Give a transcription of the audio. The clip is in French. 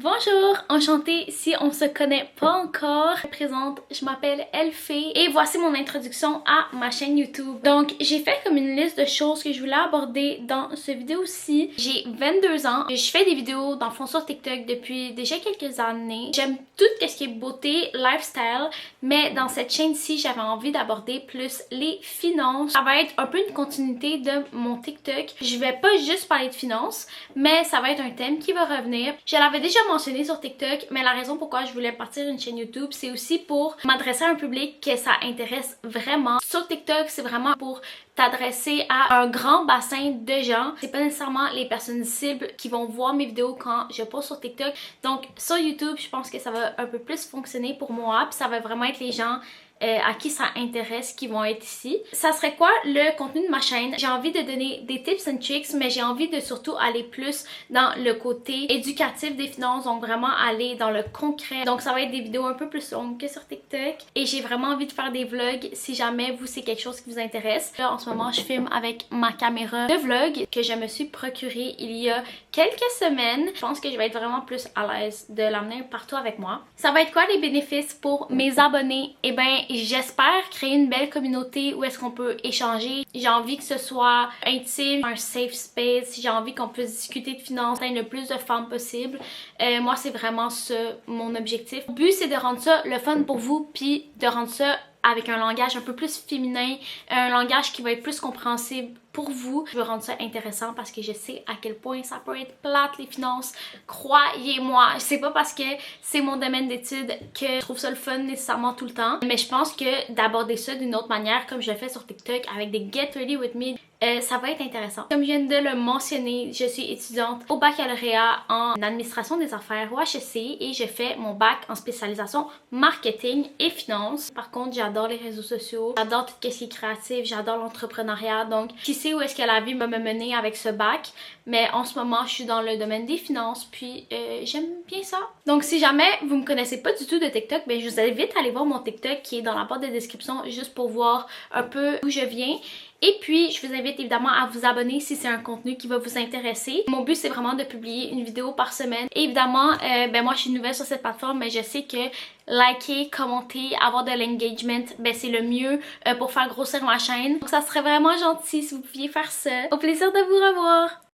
Bonjour, enchantée si on se connaît pas encore. Je me présente, je m'appelle Elfée et voici mon introduction à ma chaîne YouTube. Donc j'ai fait comme une liste de choses que je voulais aborder dans cette vidéo-ci. J'ai 22 ans, je fais des vidéos dans le fond sur TikTok depuis déjà quelques années. J'aime tout ce qui est beauté, lifestyle, mais dans cette chaîne-ci j'avais envie d'aborder plus les finances. Ça va être un peu une continuité de mon TikTok. Je vais pas juste parler de finances, mais ça va être un thème qui va revenir. Je l'avais déjà mentionné sur TikTok, mais la raison pourquoi je voulais partir une chaîne YouTube, c'est aussi pour m'adresser à un public que ça intéresse vraiment. Sur TikTok, c'est vraiment pour t'adresser à un grand bassin de gens. C'est pas nécessairement les personnes cibles qui vont voir mes vidéos quand je poste sur TikTok. Donc sur YouTube, je pense que ça va un peu plus fonctionner pour moi, puis ça va vraiment être les gens à qui ça intéresse qui vont être ici. Ça serait quoi le contenu de ma chaîne? J'ai envie de donner des tips and tricks, mais j'ai envie de surtout aller plus dans le côté éducatif des finances, donc vraiment aller dans le concret. Donc ça va être des vidéos un peu plus longues que sur TikTok et j'ai vraiment envie de faire des vlogs si jamais vous c'est quelque chose qui vous intéresse. Là en ce moment je filme avec ma caméra de vlog que je me suis procurée il y a quelques semaines. Je pense que je vais être vraiment plus à l'aise de l'amener partout avec moi. Ça va être quoi les bénéfices pour mes abonnés? Eh ben j'espère créer une belle communauté où est-ce qu'on peut échanger. J'ai envie que ce soit intime, un safe space. J'ai envie qu'on puisse discuter de finances avec le plus de femmes possible. Moi, c'est vraiment ça mon objectif. Le but, c'est de rendre ça le fun pour vous, puis de rendre ça avec un langage un peu plus féminin, un langage qui va être plus compréhensible pour vous. Je veux rendre ça intéressant parce que je sais à quel point ça peut être plate les finances. Croyez-moi, c'est pas parce que c'est mon domaine d'études que je trouve ça le fun nécessairement tout le temps. Mais je pense que d'aborder ça d'une autre manière, comme je le fais sur TikTok avec des Get Ready With Me, ça va être intéressant. Comme je viens de le mentionner, je suis étudiante au baccalauréat en administration des affaires au HEC et je fais mon bac en spécialisation marketing et finance. Par contre, j'adore les réseaux sociaux, j'adore tout ce qui est créatif, j'adore l'entrepreneuriat. Donc, qui sait où est-ce que la vie va me mener avec ce bac, mais en ce moment, je suis dans le domaine des finances, puis j'aime bien ça. Donc, si jamais vous me connaissez pas du tout de TikTok, ben je vous invite à aller voir mon TikTok qui est dans la barre de description juste pour voir un peu d'où je viens. Et puis, je vous invite évidemment à vous abonner si c'est un contenu qui va vous intéresser. Mon but, c'est vraiment de publier une vidéo par semaine. Et évidemment, ben moi, je suis nouvelle sur cette plateforme, mais je sais que liker, commenter, avoir de l'engagement, ben c'est le mieux pour faire grossir ma chaîne. Donc, ça serait vraiment gentil si vous pouviez faire ça. Au plaisir de vous revoir!